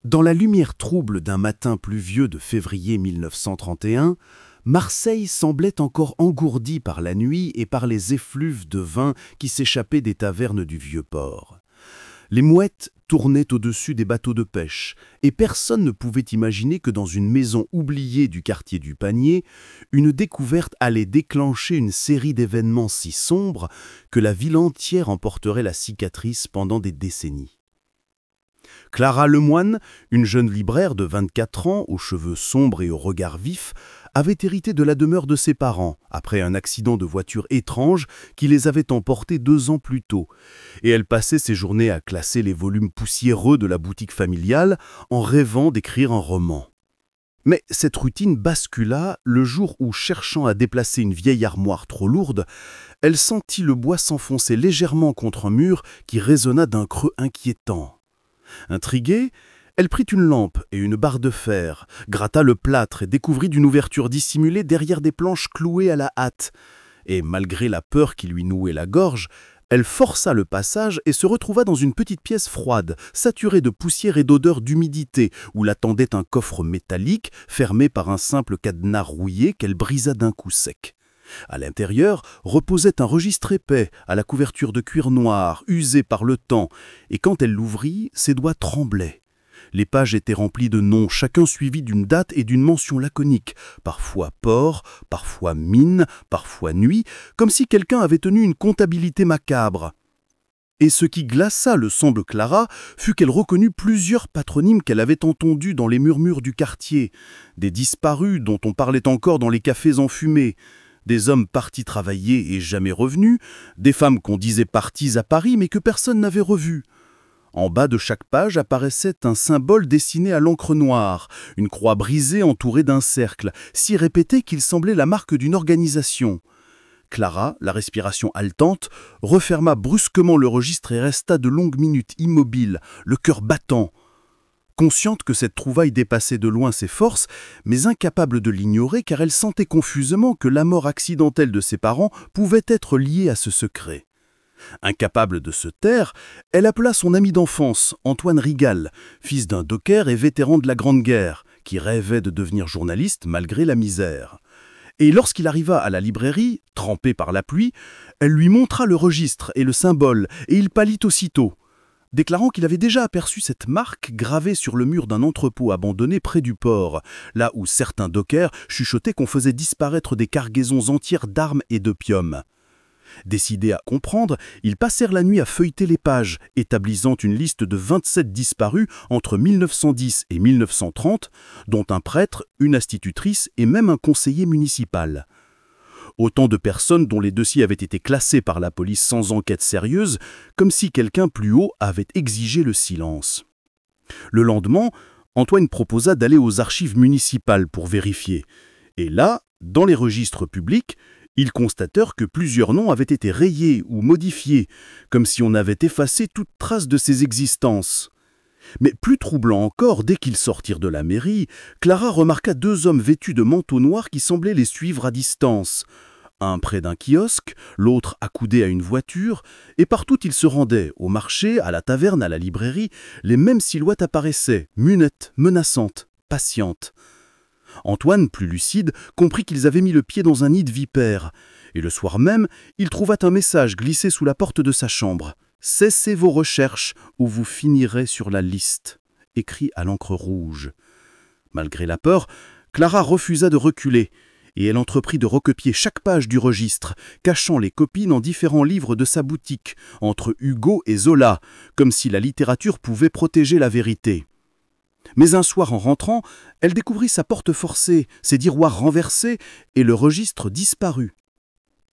Dans la lumière trouble d'un matin pluvieux de février 1931, Marseille semblait encore engourdie par la nuit et par les effluves de vin qui s'échappaient des tavernes du Vieux-Port. Les mouettes tournaient au-dessus des bateaux de pêche, et personne ne pouvait imaginer que dans une maison oubliée du quartier du Panier, une découverte allait déclencher une série d'événements si sombres que la ville entière en porterait la cicatrice pendant des décennies. Clara Lemoine, une jeune libraire de 24 ans, aux cheveux sombres et au regard vif, avait hérité de la demeure de ses parents, après un accident de voiture étrange qui les avait emportés 2 ans plus tôt, et elle passait ses journées à classer les volumes poussiéreux de la boutique familiale en rêvant d'écrire un roman. Mais cette routine bascula le jour où, cherchant à déplacer une vieille armoire trop lourde, elle sentit le bois s'enfoncer légèrement contre un mur qui résonna d'un creux inquiétant. Intriguée, elle prit une lampe et une barre de fer, gratta le plâtre et découvrit une ouverture dissimulée derrière des planches clouées à la hâte. Et malgré la peur qui lui nouait la gorge, elle força le passage et se retrouva dans une petite pièce froide, saturée de poussière et d'odeur d'humidité, où l'attendait un coffre métallique fermé par un simple cadenas rouillé qu'elle brisa d'un coup sec. À l'intérieur reposait un registre épais, à la couverture de cuir noir, usé par le temps, et quand elle l'ouvrit, ses doigts tremblaient. Les pages étaient remplies de noms, chacun suivi d'une date et d'une mention laconique, parfois port, parfois mine, parfois nuit, comme si quelqu'un avait tenu une comptabilité macabre. Et ce qui glaça le sang de Clara fut qu'elle reconnut plusieurs patronymes qu'elle avait entendus dans les murmures du quartier, des disparus dont on parlait encore dans les cafés enfumés, des hommes partis travailler et jamais revenus, des femmes qu'on disait parties à Paris mais que personne n'avait revues. En bas de chaque page apparaissait un symbole dessiné à l'encre noire, une croix brisée entourée d'un cercle, si répété qu'il semblait la marque d'une organisation. Clara, la respiration haletante, referma brusquement le registre et resta de longues minutes immobile, le cœur battant. Consciente que cette trouvaille dépassait de loin ses forces, mais incapable de l'ignorer car elle sentait confusément que la mort accidentelle de ses parents pouvait être liée à ce secret. Incapable de se taire, elle appela son ami d'enfance, Antoine Rigal, fils d'un docker et vétéran de la Grande Guerre, qui rêvait de devenir journaliste malgré la misère. Et lorsqu'il arriva à la librairie, trempé par la pluie, elle lui montra le registre et le symbole, et il pâlit aussitôt, déclarant qu'il avait déjà aperçu cette marque gravée sur le mur d'un entrepôt abandonné près du port, là où certains dockers chuchotaient qu'on faisait disparaître des cargaisons entières d'armes et d'opium. Décidés à comprendre, ils passèrent la nuit à feuilleter les pages, établissant une liste de 27 disparus entre 1910 et 1930, dont un prêtre, une institutrice et même un conseiller municipal. Autant de personnes dont les dossiers avaient été classés par la police sans enquête sérieuse, comme si quelqu'un plus haut avait exigé le silence. Le lendemain, Antoine proposa d'aller aux archives municipales pour vérifier. Et là, dans les registres publics, ils constatèrent que plusieurs noms avaient été rayés ou modifiés, comme si on avait effacé toute trace de ces existences. Mais plus troublant encore, dès qu'ils sortirent de la mairie, Clara remarqua 2 hommes vêtus de manteaux noirs qui semblaient les suivre à distance. Un près d'un kiosque, l'autre accoudé à une voiture, et partout ils se rendaient, au marché, à la taverne, à la librairie, les mêmes silhouettes apparaissaient, muettes, menaçantes, patientes. Antoine, plus lucide, comprit qu'ils avaient mis le pied dans un nid de vipères, et le soir même, il trouva un message glissé sous la porte de sa chambre. « Cessez vos recherches ou vous finirez sur la liste », écrit à l'encre rouge. Malgré la peur, Clara refusa de reculer, et elle entreprit de recopier chaque page du registre, cachant les copies dans différents livres de sa boutique, entre Hugo et Zola, comme si la littérature pouvait protéger la vérité. Mais un soir en rentrant, elle découvrit sa porte forcée, ses tiroirs renversés et le registre disparu.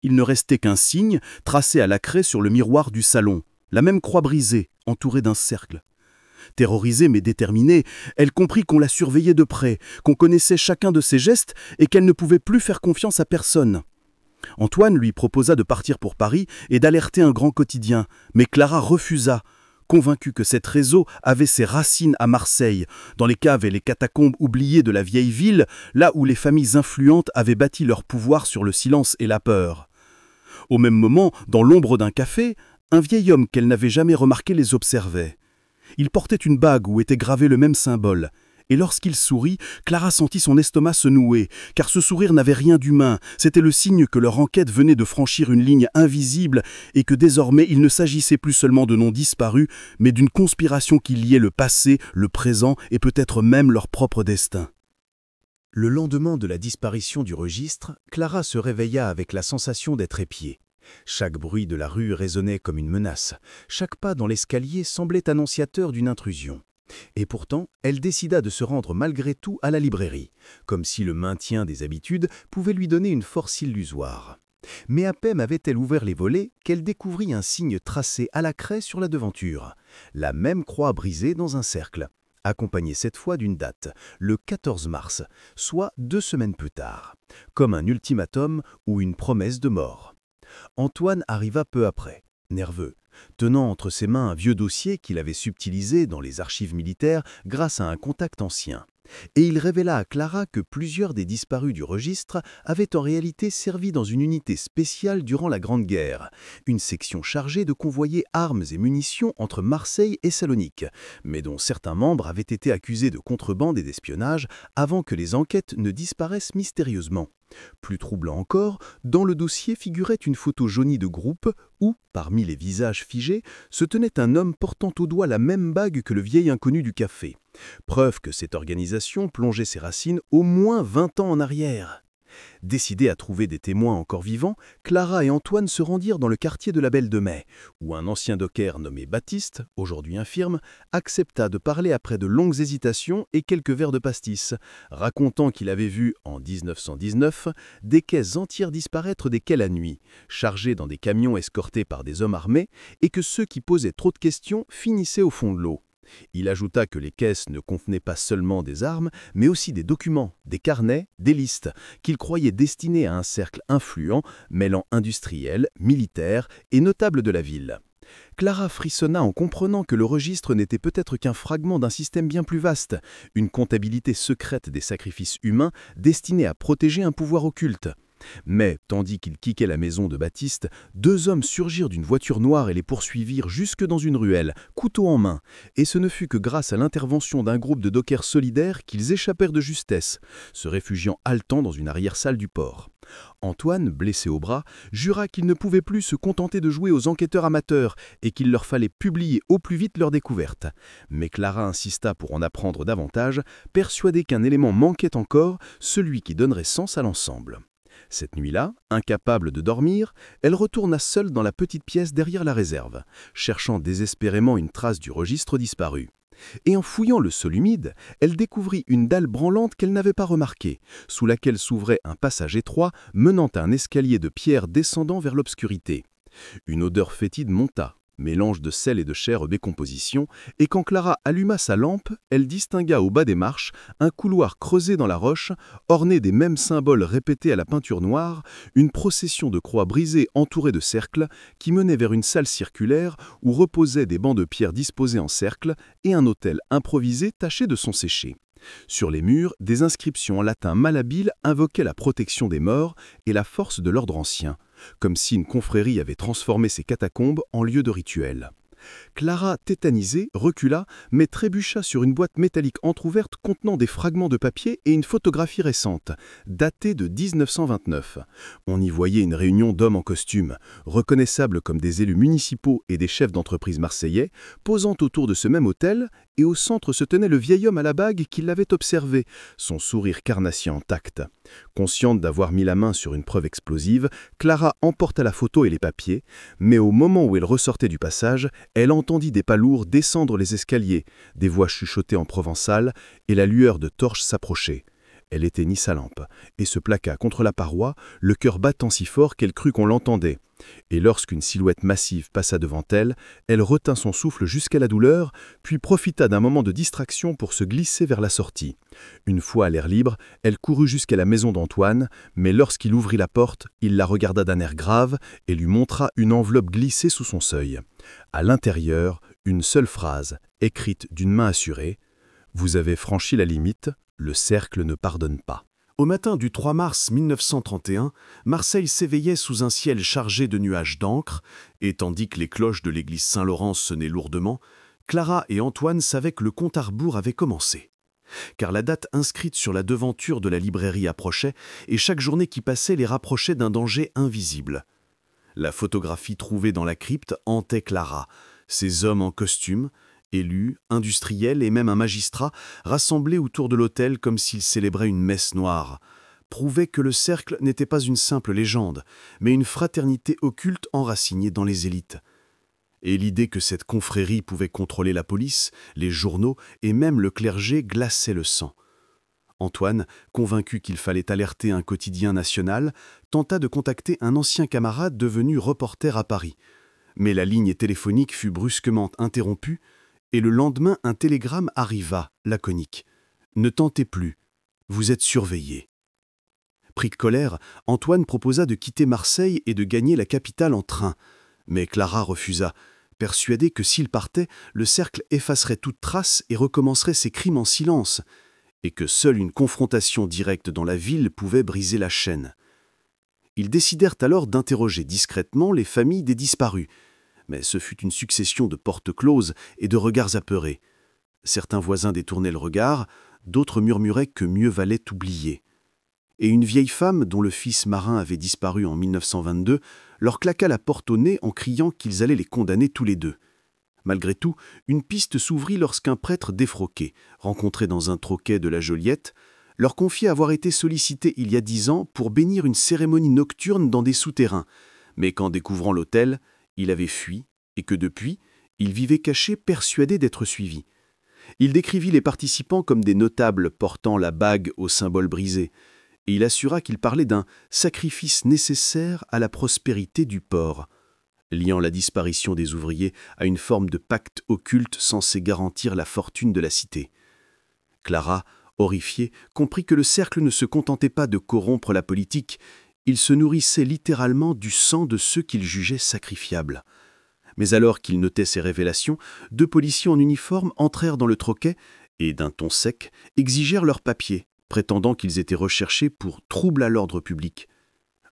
Il ne restait qu'un signe tracé à la craie sur le miroir du salon, la même croix brisée, entourée d'un cercle. Terrorisée mais déterminée, elle comprit qu'on la surveillait de près, qu'on connaissait chacun de ses gestes et qu'elle ne pouvait plus faire confiance à personne. Antoine lui proposa de partir pour Paris et d'alerter un grand quotidien, mais Clara refusa, convaincue que cet réseau avait ses racines à Marseille, dans les caves et les catacombes oubliées de la vieille ville, là où les familles influentes avaient bâti leur pouvoir sur le silence et la peur. Au même moment, dans l'ombre d'un café, un vieil homme qu'elle n'avait jamais remarqué les observait. Il portait une bague où était gravé le même symbole. Et lorsqu'il sourit, Clara sentit son estomac se nouer, car ce sourire n'avait rien d'humain. C'était le signe que leur enquête venait de franchir une ligne invisible et que désormais il ne s'agissait plus seulement de noms disparus, mais d'une conspiration qui liait le passé, le présent et peut-être même leur propre destin. Le lendemain de la disparition du registre, Clara se réveilla avec la sensation d'être épiée. Chaque bruit de la rue résonnait comme une menace. Chaque pas dans l'escalier semblait annonciateur d'une intrusion. Et pourtant, elle décida de se rendre malgré tout à la librairie, comme si le maintien des habitudes pouvait lui donner une force illusoire. Mais à peine avait-elle ouvert les volets qu'elle découvrit un signe tracé à la craie sur la devanture, la même croix brisée dans un cercle, accompagnée cette fois d'une date, le 14 mars, soit 2 semaines plus tard, comme un ultimatum ou une promesse de mort. Antoine arriva peu après, nerveux, tenant entre ses mains un vieux dossier qu'il avait subtilisé dans les archives militaires grâce à un contact ancien. Et il révéla à Clara que plusieurs des disparus du registre avaient en réalité servi dans une unité spéciale durant la Grande Guerre, une section chargée de convoyer armes et munitions entre Marseille et Salonique, mais dont certains membres avaient été accusés de contrebande et d'espionnage avant que les enquêtes ne disparaissent mystérieusement. Plus troublant encore, dans le dossier figurait une photo jaunie de groupe où, parmi les visages figés, se tenait un homme portant au doigt la même bague que le vieil inconnu du café. Preuve que cette organisation plongeait ses racines au moins 20 ans en arrière. Décidés à trouver des témoins encore vivants, Clara et Antoine se rendirent dans le quartier de la Belle de Mai, où un ancien docker nommé Baptiste, aujourd'hui infirme, accepta de parler après de longues hésitations et quelques verres de pastis, racontant qu'il avait vu, en 1919, des caisses entières disparaître des quais la nuit, chargées dans des camions escortés par des hommes armés, et que ceux qui posaient trop de questions finissaient au fond de l'eau. Il ajouta que les caisses ne contenaient pas seulement des armes, mais aussi des documents, des carnets, des listes, qu'il croyait destinés à un cercle influent, mêlant industriels, militaires et notables de la ville. Clara frissonna en comprenant que le registre n'était peut-être qu'un fragment d'un système bien plus vaste, une comptabilité secrète des sacrifices humains destinée à protéger un pouvoir occulte. Mais, tandis qu'ils quittaient la maison de Baptiste, 2 hommes surgirent d'une voiture noire et les poursuivirent jusque dans une ruelle, couteau en main, et ce ne fut que grâce à l'intervention d'un groupe de dockers solidaires qu'ils échappèrent de justesse, se réfugiant haletant dans une arrière-salle du port. Antoine, blessé au bras, jura qu'il ne pouvait plus se contenter de jouer aux enquêteurs amateurs et qu'il leur fallait publier au plus vite leur découverte. Mais Clara insista pour en apprendre davantage, persuadée qu'un élément manquait encore, celui qui donnerait sens à l'ensemble. Cette nuit-là, incapable de dormir, elle retourna seule dans la petite pièce derrière la réserve, cherchant désespérément une trace du registre disparu. Et en fouillant le sol humide, elle découvrit une dalle branlante qu'elle n'avait pas remarquée, sous laquelle s'ouvrait un passage étroit menant à un escalier de pierre descendant vers l'obscurité. Une odeur fétide monta, mélange de sel et de chair en décomposition, et quand Clara alluma sa lampe, elle distingua au bas des marches un couloir creusé dans la roche, orné des mêmes symboles répétés à la peinture noire, une procession de croix brisées entourées de cercles qui menait vers une salle circulaire où reposaient des bancs de pierre disposés en cercle et un autel improvisé taché de son séché. Sur les murs, des inscriptions en latin malhabile invoquaient la protection des morts et la force de l'ordre ancien, comme si une confrérie avait transformé ces catacombes en lieu de rituel. Clara, tétanisée, recula, mais trébucha sur une boîte métallique entr'ouverte contenant des fragments de papier et une photographie récente, datée de 1929. On y voyait une réunion d'hommes en costume, reconnaissables comme des élus municipaux et des chefs d'entreprise marseillais, posant autour de ce même autel, et au centre se tenait le vieil homme à la bague qui l'avait observé, son sourire carnassier intact. Consciente d'avoir mis la main sur une preuve explosive, Clara emporta la photo et les papiers, mais au moment où elle ressortait du passage, elle entendit des pas lourds descendre les escaliers, des voix chuchotées en provençal, et la lueur de torches s'approcher. Elle éteignit sa lampe, et se plaqua contre la paroi, le cœur battant si fort qu'elle crut qu'on l'entendait. Et lorsqu'une silhouette massive passa devant elle, elle retint son souffle jusqu'à la douleur, puis profita d'un moment de distraction pour se glisser vers la sortie. Une fois à l'air libre, elle courut jusqu'à la maison d'Antoine, mais lorsqu'il ouvrit la porte, il la regarda d'un air grave et lui montra une enveloppe glissée sous son seuil. À l'intérieur, une seule phrase, écrite d'une main assurée : « Vous avez franchi la limite, le cercle ne pardonne pas. » Au matin du 3 mars 1931, Marseille s'éveillait sous un ciel chargé de nuages d'encre, et tandis que les cloches de l'église Saint-Laurent sonnaient lourdement, Clara et Antoine savaient que le compte à rebours avait commencé. Car la date inscrite sur la devanture de la librairie approchait, et chaque journée qui passait les rapprochait d'un danger invisible. La photographie trouvée dans la crypte hantait Clara. Ces hommes en costume, élus, industriels et même un magistrat, rassemblés autour de l'autel comme s'ils célébraient une messe noire, prouvaient que le cercle n'était pas une simple légende, mais une fraternité occulte enracinée dans les élites. Et l'idée que cette confrérie pouvait contrôler la police, les journaux et même le clergé glaçait le sang. Antoine, convaincu qu'il fallait alerter un quotidien national, tenta de contacter un ancien camarade devenu reporter à Paris. Mais la ligne téléphonique fut brusquement interrompue et le lendemain un télégramme arriva, laconique. « Ne tentez plus, vous êtes surveillé ». Pris de colère, Antoine proposa de quitter Marseille et de gagner la capitale en train. Mais Clara refusa, persuadée que s'il partait, le cercle effacerait toute trace et recommencerait ses crimes en silence, et que seule une confrontation directe dans la ville pouvait briser la chaîne. Ils décidèrent alors d'interroger discrètement les familles des disparus, mais ce fut une succession de portes closes et de regards apeurés. Certains voisins détournaient le regard, d'autres murmuraient que mieux valait oublier. Et une vieille femme, dont le fils marin avait disparu en 1922, leur claqua la porte au nez en criant qu'ils allaient les condamner tous les deux. Malgré tout, une piste s'ouvrit lorsqu'un prêtre défroqué, rencontré dans un troquet de la Joliette, leur confiait avoir été sollicité il y a 10 ans pour bénir une cérémonie nocturne dans des souterrains, mais qu'en découvrant l'autel, il avait fui et que depuis, il vivait caché, persuadé d'être suivi. Il décrivit les participants comme des notables portant la bague au symbole brisé, et il assura qu'il parlait d'un sacrifice nécessaire à la prospérité du port, liant la disparition des ouvriers à une forme de pacte occulte censé garantir la fortune de la cité. Clara, horrifiée, comprit que le cercle ne se contentait pas de corrompre la politique, il se nourrissait littéralement du sang de ceux qu'il jugeait sacrifiables. Mais alors qu'il notait ces révélations, 2 policiers en uniforme entrèrent dans le troquet et, d'un ton sec, exigèrent leurs papiers, prétendant qu'ils étaient recherchés pour trouble à l'ordre public.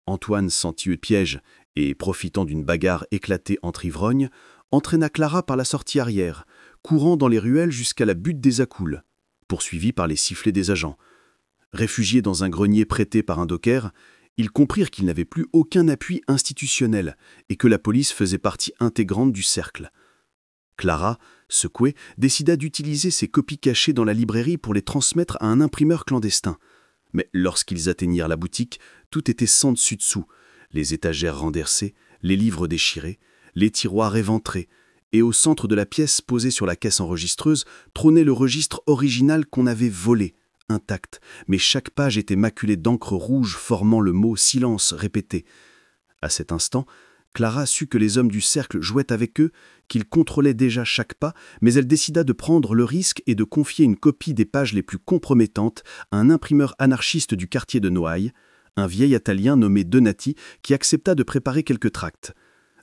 Antoine sentit le piège et, profitant d'une bagarre éclatée entre ivrognes, entraîna Clara par la sortie arrière, courant dans les ruelles jusqu'à la butte des Accoules, poursuivi par les sifflets des agents. Réfugiés dans un grenier prêté par un docker, ils comprirent qu'ils n'avaient plus aucun appui institutionnel et que la police faisait partie intégrante du cercle. Clara, secouée, décida d'utiliser ses copies cachées dans la librairie pour les transmettre à un imprimeur clandestin. Mais lorsqu'ils atteignirent la boutique, tout était sans dessus-dessous, les étagères renversées, les livres déchirés, les tiroirs éventrés, et au centre de la pièce posée sur la caisse enregistreuse trônait le registre original qu'on avait volé, intact, mais chaque page était maculée d'encre rouge formant le mot « silence » répété. À cet instant, Clara sut que les hommes du cercle jouaient avec eux, qu'ils contrôlaient déjà chaque pas, mais elle décida de prendre le risque et de confier une copie des pages les plus compromettantes à un imprimeur anarchiste du quartier de Noailles, un vieil Italien nommé Donati qui accepta de préparer quelques tracts.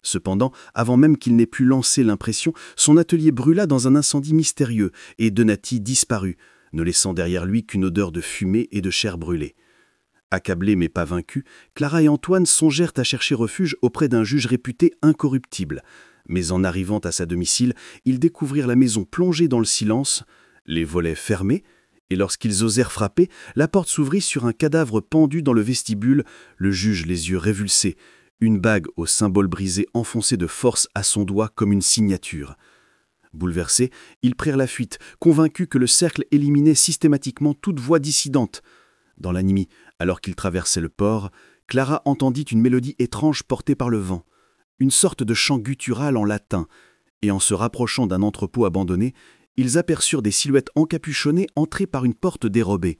Cependant, avant même qu'il n'ait pu lancer l'impression, son atelier brûla dans un incendie mystérieux et Donati disparut, ne laissant derrière lui qu'une odeur de fumée et de chair brûlée. Accablés mais pas vaincus, Clara et Antoine songèrent à chercher refuge auprès d'un juge réputé incorruptible. Mais en arrivant à sa domicile, ils découvrirent la maison plongée dans le silence, les volets fermés, et lorsqu'ils osèrent frapper, la porte s'ouvrit sur un cadavre pendu dans le vestibule, le juge les yeux révulsés, une bague au symbole brisé enfoncée de force à son doigt comme une signature. Bouleversés, ils prirent la fuite, convaincus que le cercle éliminait systématiquement toute voix dissidente. Dans la nuit, alors qu'ils traversaient le port, Clara entendit une mélodie étrange portée par le vent, une sorte de chant guttural en latin, et en se rapprochant d'un entrepôt abandonné, ils aperçurent des silhouettes encapuchonnées entrer par une porte dérobée.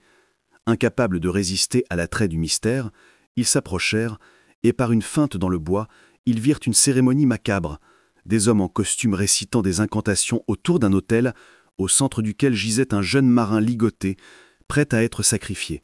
Incapables de résister à l'attrait du mystère, ils s'approchèrent, et par une feinte dans le bois, ils virent une cérémonie macabre, des hommes en costume récitant des incantations autour d'un autel, au centre duquel gisait un jeune marin ligoté, prêt à être sacrifié.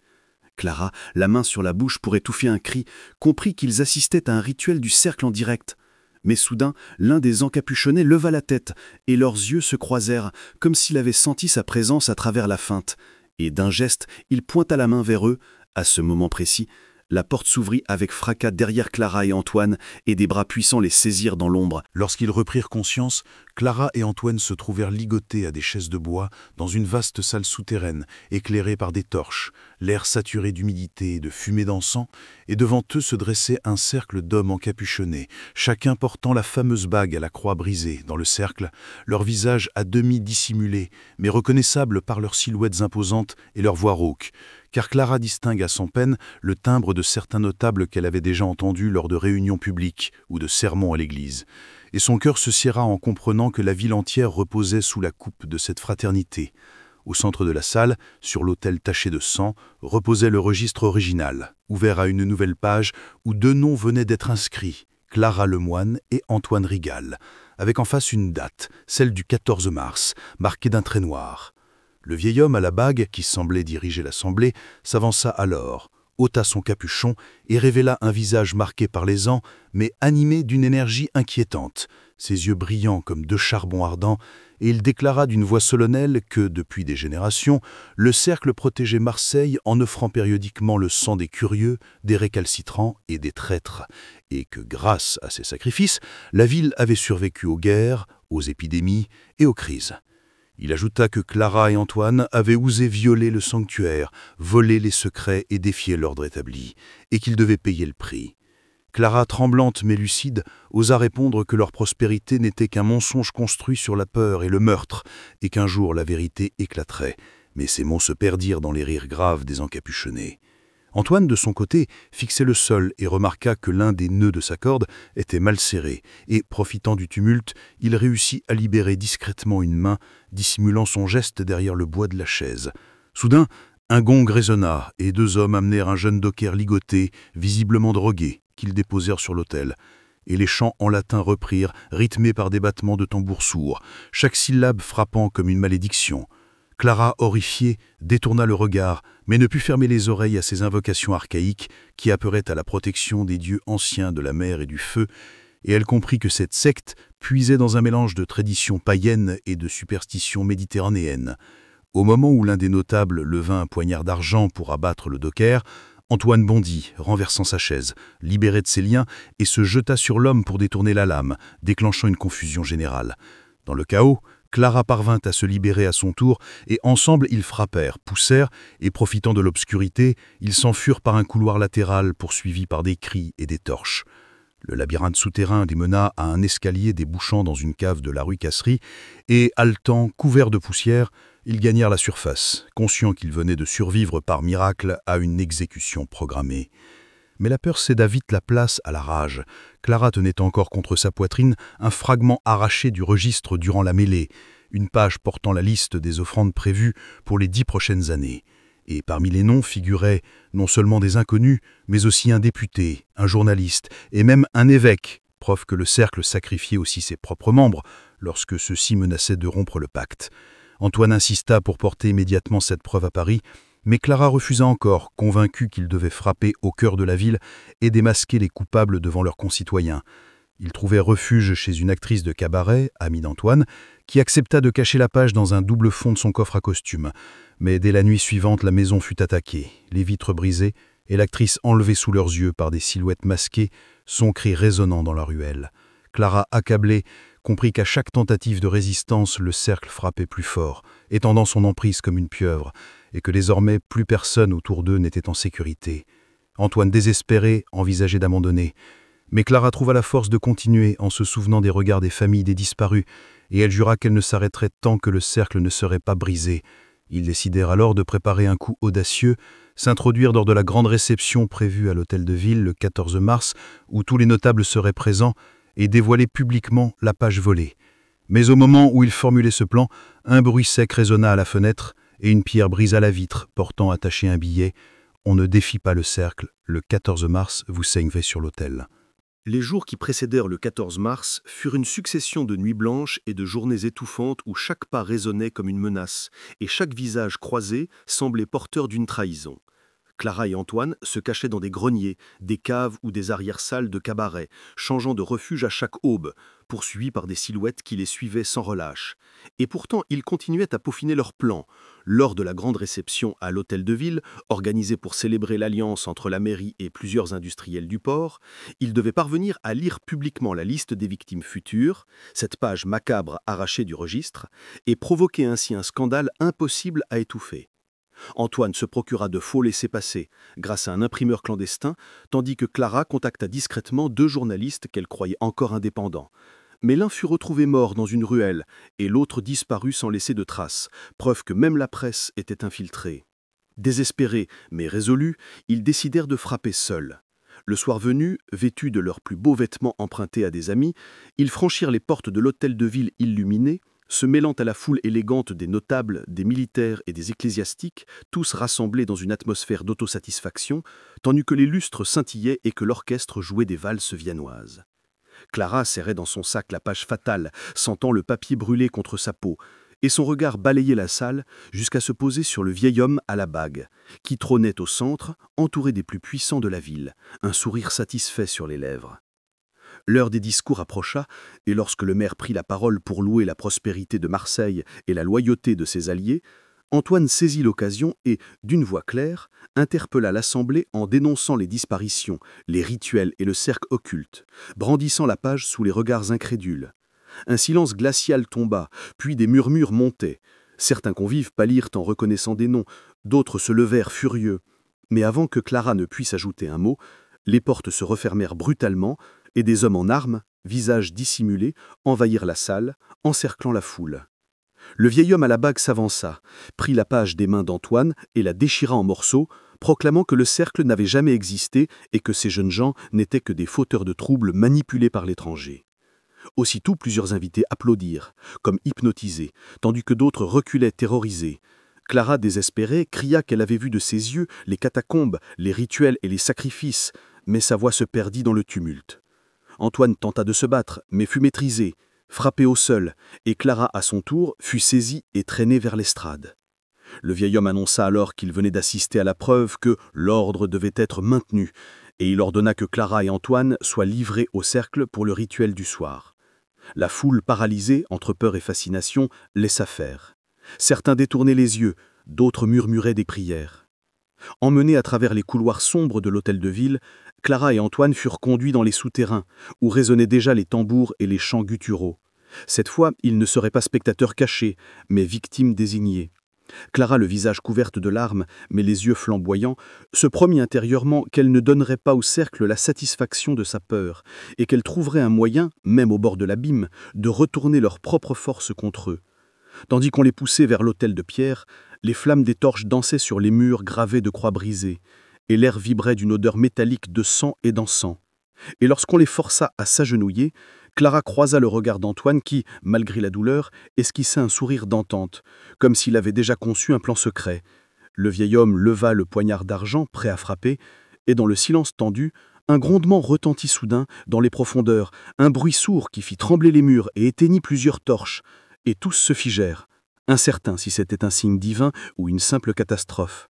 Clara, la main sur la bouche pour étouffer un cri, comprit qu'ils assistaient à un rituel du cercle en direct. Mais soudain, l'un des encapuchonnés leva la tête, et leurs yeux se croisèrent, comme s'il avait senti sa présence à travers la feinte. Et d'un geste, il pointa la main vers eux. À ce moment précis, La porte s'ouvrit avec fracas derrière Clara et Antoine, et des bras puissants les saisirent dans l'ombre. Lorsqu'ils reprirent conscience, Clara et Antoine se trouvèrent ligotés à des chaises de bois dans une vaste salle souterraine, éclairée par des torches, l'air saturé d'humidité et de fumée d'encens, et devant eux se dressait un cercle d'hommes encapuchonnés, chacun portant la fameuse bague à la croix brisée dans le cercle, leurs visages à demi dissimulés, mais reconnaissables par leurs silhouettes imposantes et leurs voix rauques, car Clara distingue à son peine le timbre de certains notables qu'elle avait déjà entendus lors de réunions publiques ou de sermons à l'église. Et son cœur se serra en comprenant que la ville entière reposait sous la coupe de cette fraternité. Au centre de la salle, sur l'autel taché de sang, reposait le registre original, ouvert à une nouvelle page où 2 noms venaient d'être inscrits, Clara Lemoine et Antoine Rigal, avec en face une date, celle du 14 mars, marquée d'un trait noir. Le vieil homme à la bague, qui semblait diriger l'assemblée, s'avança alors, ôta son capuchon et révéla un visage marqué par les ans, mais animé d'une énergie inquiétante, ses yeux brillants comme 2 charbons ardents, et il déclara d'une voix solennelle que, depuis des générations, le cercle protégeait Marseille en offrant périodiquement le sang des curieux, des récalcitrants et des traîtres, et que, grâce à ces sacrifices, la ville avait survécu aux guerres, aux épidémies et aux crises. Il ajouta que Clara et Antoine avaient osé violer le sanctuaire, voler les secrets et défier l'ordre établi, et qu'ils devaient payer le prix. Clara, tremblante mais lucide, osa répondre que leur prospérité n'était qu'un mensonge construit sur la peur et le meurtre, et qu'un jour la vérité éclaterait, mais ces mots se perdirent dans les rires graves des encapuchonnés. Antoine, de son côté, fixait le sol et remarqua que l'un des nœuds de sa corde était mal serré, et, profitant du tumulte, il réussit à libérer discrètement une main, dissimulant son geste derrière le bois de la chaise. Soudain, un gong résonna, et 2 hommes amenèrent un jeune docker ligoté, visiblement drogué, qu'ils déposèrent sur l'autel. Et les chants en latin reprirent, rythmés par des battements de tambour sourds, chaque syllabe frappant comme une malédiction. Clara, horrifiée, détourna le regard, mais ne put fermer les oreilles à ces invocations archaïques qui appelaient à la protection des dieux anciens de la mer et du feu, et elle comprit que cette secte puisait dans un mélange de traditions païennes et de superstitions méditerranéennes. Au moment où l'un des notables leva un poignard d'argent pour abattre le docker, Antoine bondit, renversant sa chaise, libéré de ses liens, et se jeta sur l'homme pour détourner la lame, déclenchant une confusion générale. Dans le chaos, Clara parvint à se libérer à son tour, et ensemble ils frappèrent, poussèrent, et profitant de l'obscurité, ils s'enfuirent par un couloir latéral poursuivis par des cris et des torches. Le labyrinthe souterrain les mena à un escalier débouchant dans une cave de la rue Casserie, et, haletant, couverts de poussière, ils gagnèrent la surface, conscients qu'ils venaient de survivre par miracle à une exécution programmée. Mais la peur céda vite la place à la rage. Clara tenait encore contre sa poitrine un fragment arraché du registre durant la mêlée, une page portant la liste des offrandes prévues pour les 10 prochaines années. Et parmi les noms figuraient non seulement des inconnus, mais aussi un député, un journaliste et même un évêque, preuve que le cercle sacrifiait aussi ses propres membres lorsque ceux-ci menaçaient de rompre le pacte. Antoine insista pour porter immédiatement cette preuve à Paris, mais Clara refusa encore, convaincue qu'il devait frapper au cœur de la ville et démasquer les coupables devant leurs concitoyens. Il trouvait refuge chez une actrice de cabaret, amie d'Antoine, qui accepta de cacher la page dans un double fond de son coffre à costume. Mais dès la nuit suivante, la maison fut attaquée, les vitres brisées et l'actrice enlevée sous leurs yeux par des silhouettes masquées, son cri résonnant dans la ruelle. Clara, accablée, comprit qu'à chaque tentative de résistance, le cercle frappait plus fort, étendant son emprise comme une pieuvre, et que désormais plus personne autour d'eux n'était en sécurité. Antoine, désespéré, envisageait d'abandonner. Mais Clara trouva la force de continuer en se souvenant des regards des familles des disparus, et elle jura qu'elle ne s'arrêterait tant que le cercle ne serait pas brisé. Ils décidèrent alors de préparer un coup audacieux, s'introduire lors de la grande réception prévue à l'hôtel de ville le 14 mars, où tous les notables seraient présents, et dévoiler publiquement la page volée. Mais au moment où ils formulaient ce plan, un bruit sec résonna à la fenêtre, et une pierre brisa la vitre, portant attaché un billet. « On ne défie pas le cercle, le 14 mars, vous saignerez sur l'autel. » Les jours qui précédèrent le 14 mars furent une succession de nuits blanches et de journées étouffantes où chaque pas résonnait comme une menace et chaque visage croisé semblait porteur d'une trahison. Clara et Antoine se cachaient dans des greniers, des caves ou des arrière-salles de cabarets, changeant de refuge à chaque aube, poursuivis par des silhouettes qui les suivaient sans relâche. Et pourtant, ils continuaient à peaufiner leurs plans. Lors de la grande réception à l'hôtel de ville, organisée pour célébrer l'alliance entre la mairie et plusieurs industriels du port, ils devaient parvenir à lire publiquement la liste des victimes futures, cette page macabre arrachée du registre, et provoquer ainsi un scandale impossible à étouffer. Antoine se procura de faux laissez-passer grâce à un imprimeur clandestin, tandis que Clara contacta discrètement 2 journalistes qu'elle croyait encore indépendants. Mais l'un fut retrouvé mort dans une ruelle et l'autre disparut sans laisser de traces, preuve que même la presse était infiltrée. Désespérés mais résolus, ils décidèrent de frapper seuls. Le soir venu, vêtus de leurs plus beaux vêtements empruntés à des amis, ils franchirent les portes de l'hôtel de ville illuminé, se mêlant à la foule élégante des notables, des militaires et des ecclésiastiques, tous rassemblés dans une atmosphère d'autosatisfaction, tandis que les lustres scintillaient et que l'orchestre jouait des valses viennoises. Clara serrait dans son sac la page fatale, sentant le papier brûler contre sa peau, et son regard balayait la salle jusqu'à se poser sur le vieil homme à la bague, qui trônait au centre, entouré des plus puissants de la ville, un sourire satisfait sur les lèvres. L'heure des discours approcha, et lorsque le maire prit la parole pour louer la prospérité de Marseille et la loyauté de ses alliés, Antoine saisit l'occasion et, d'une voix claire, interpella l'Assemblée en dénonçant les disparitions, les rituels et le cercle occulte, brandissant la page sous les regards incrédules. Un silence glacial tomba, puis des murmures montaient. Certains convives pâlirent en reconnaissant des noms, d'autres se levèrent furieux. Mais avant que Clara ne puisse ajouter un mot, les portes se refermèrent brutalement, et des hommes en armes, visages dissimulés, envahirent la salle, encerclant la foule. Le vieil homme à la bague s'avança, prit la page des mains d'Antoine et la déchira en morceaux, proclamant que le cercle n'avait jamais existé et que ces jeunes gens n'étaient que des fauteurs de troubles manipulés par l'étranger. Aussitôt, plusieurs invités applaudirent, comme hypnotisés, tandis que d'autres reculaient terrorisés. Clara, désespérée, cria qu'elle avait vu de ses yeux les catacombes, les rituels et les sacrifices, mais sa voix se perdit dans le tumulte. Antoine tenta de se battre, mais fut maîtrisé, frappé au sol, et Clara, à son tour, fut saisie et traînée vers l'estrade. Le vieil homme annonça alors qu'il venait d'assister à la preuve que l'ordre devait être maintenu, et il ordonna que Clara et Antoine soient livrés au cercle pour le rituel du soir. La foule, paralysée entre peur et fascination, laissa faire. Certains détournaient les yeux, d'autres murmuraient des prières. Emmenés à travers les couloirs sombres de l'hôtel de ville, Clara et Antoine furent conduits dans les souterrains, où résonnaient déjà les tambours et les chants gutturaux. Cette fois, ils ne seraient pas spectateurs cachés, mais victimes désignées. Clara, le visage couverte de larmes, mais les yeux flamboyants, se promit intérieurement qu'elle ne donnerait pas au cercle la satisfaction de sa peur, et qu'elle trouverait un moyen, même au bord de l'abîme, de retourner leur propre force contre eux. Tandis qu'on les poussait vers l'autel de pierre, les flammes des torches dansaient sur les murs gravés de croix brisées, et l'air vibrait d'une odeur métallique de sang et d'encens. Et lorsqu'on les força à s'agenouiller, Clara croisa le regard d'Antoine qui, malgré la douleur, esquissait un sourire d'entente, comme s'il avait déjà conçu un plan secret. Le vieil homme leva le poignard d'argent, prêt à frapper, et dans le silence tendu, un grondement retentit soudain dans les profondeurs, un bruit sourd qui fit trembler les murs et éteignit plusieurs torches, et tous se figèrent, incertains si c'était un signe divin ou une simple catastrophe.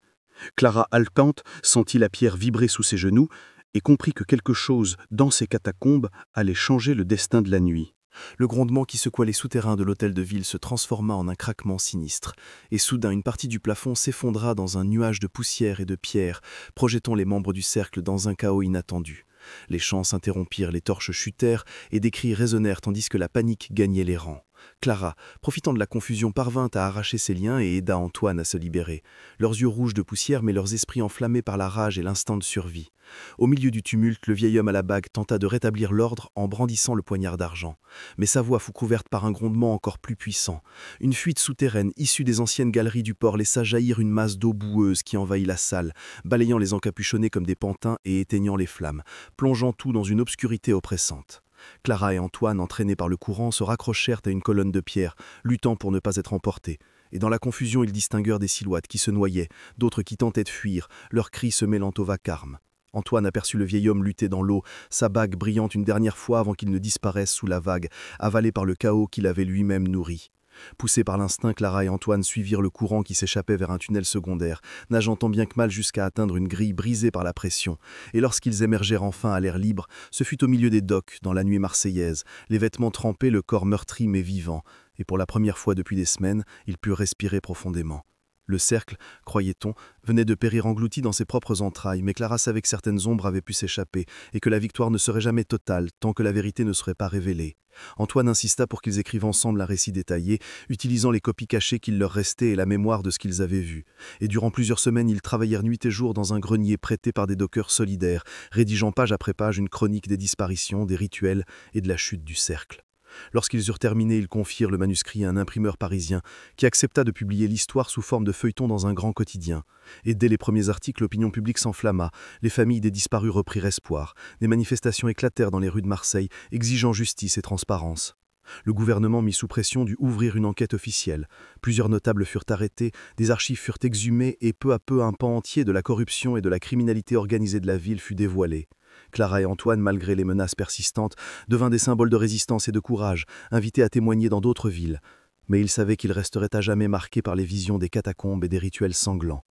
Clara, haletante, sentit la pierre vibrer sous ses genoux, et comprit que quelque chose, dans ces catacombes, allait changer le destin de la nuit. Le grondement qui secouait les souterrains de l'hôtel de ville se transforma en un craquement sinistre, et soudain une partie du plafond s'effondra dans un nuage de poussière et de pierres, projetant les membres du cercle dans un chaos inattendu. Les chants s'interrompirent, les torches chutèrent, et des cris résonnèrent tandis que la panique gagnait les rangs. Clara, profitant de la confusion, parvint à arracher ses liens et aida Antoine à se libérer, leurs yeux rouges de poussière mais leurs esprits enflammés par la rage et l'instinct de survie. Au milieu du tumulte, le vieil homme à la bague tenta de rétablir l'ordre en brandissant le poignard d'argent. Mais sa voix fut couverte par un grondement encore plus puissant. Une fuite souterraine issue des anciennes galeries du port laissa jaillir une masse d'eau boueuse qui envahit la salle, balayant les encapuchonnés comme des pantins et éteignant les flammes, plongeant tout dans une obscurité oppressante. Clara et Antoine, entraînés par le courant, se raccrochèrent à une colonne de pierre, luttant pour ne pas être emportés. Et dans la confusion, ils distinguèrent des silhouettes qui se noyaient, d'autres qui tentaient de fuir, leurs cris se mêlant au vacarme. Antoine aperçut le vieil homme lutter dans l'eau, sa bague brillant une dernière fois avant qu'il ne disparaisse sous la vague, avalé par le chaos qu'il avait lui-même nourri. Poussés par l'instinct, Clara et Antoine suivirent le courant qui s'échappait vers un tunnel secondaire, nageant tant bien que mal jusqu'à atteindre une grille brisée par la pression. Et lorsqu'ils émergèrent enfin à l'air libre, ce fut au milieu des docks, dans la nuit marseillaise, les vêtements trempés, le corps meurtri mais vivant. Et pour la première fois depuis des semaines, ils purent respirer profondément. Le cercle, croyait-on, venait de périr englouti dans ses propres entrailles, mais Clara savait que certaines ombres avaient pu s'échapper et que la victoire ne serait jamais totale tant que la vérité ne serait pas révélée. Antoine insista pour qu'ils écrivent ensemble un récit détaillé, utilisant les copies cachées qu'il leur restait et la mémoire de ce qu'ils avaient vu. Et durant plusieurs semaines, ils travaillèrent nuit et jour dans un grenier prêté par des dockers solidaires, rédigeant page après page une chronique des disparitions, des rituels et de la chute du cercle. Lorsqu'ils eurent terminé, ils confièrent le manuscrit à un imprimeur parisien qui accepta de publier l'histoire sous forme de feuilleton dans un grand quotidien. Et dès les premiers articles, l'opinion publique s'enflamma, les familles des disparus reprirent espoir, des manifestations éclatèrent dans les rues de Marseille, exigeant justice et transparence. Le gouvernement mis sous pression dut ouvrir une enquête officielle. Plusieurs notables furent arrêtés, des archives furent exhumées et peu à peu un pan entier de la corruption et de la criminalité organisée de la ville fut dévoilé. Clara et Antoine, malgré les menaces persistantes, devinrent des symboles de résistance et de courage, invités à témoigner dans d'autres villes. Mais ils savaient qu'ils resteraient à jamais marqués par les visions des catacombes et des rituels sanglants.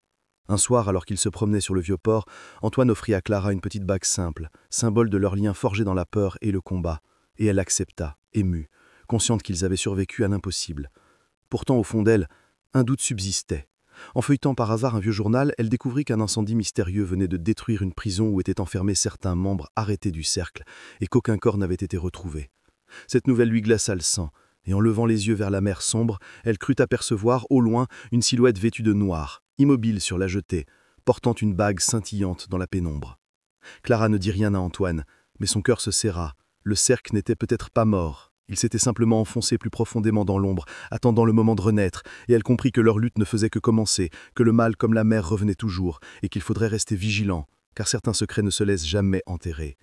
Un soir, alors qu'ils se promenaient sur le vieux port, Antoine offrit à Clara une petite bague simple, symbole de leur lien forgé dans la peur et le combat, et elle accepta, émue, consciente qu'ils avaient survécu à l'impossible. Pourtant, au fond d'elle, un doute subsistait. En feuilletant par hasard un vieux journal, elle découvrit qu'un incendie mystérieux venait de détruire une prison où étaient enfermés certains membres arrêtés du cercle et qu'aucun corps n'avait été retrouvé. Cette nouvelle lui glaça le sang, et en levant les yeux vers la mer sombre, elle crut apercevoir, au loin, une silhouette vêtue de noir, immobile sur la jetée, portant une bague scintillante dans la pénombre. Clara ne dit rien à Antoine, mais son cœur se serra. Le cercle n'était peut-être pas mort. Il s'était simplement enfoncé plus profondément dans l'ombre, attendant le moment de renaître, et elle comprit que leur lutte ne faisait que commencer, que le mal comme la mer revenait toujours, et qu'il faudrait rester vigilant, car certains secrets ne se laissent jamais enterrer.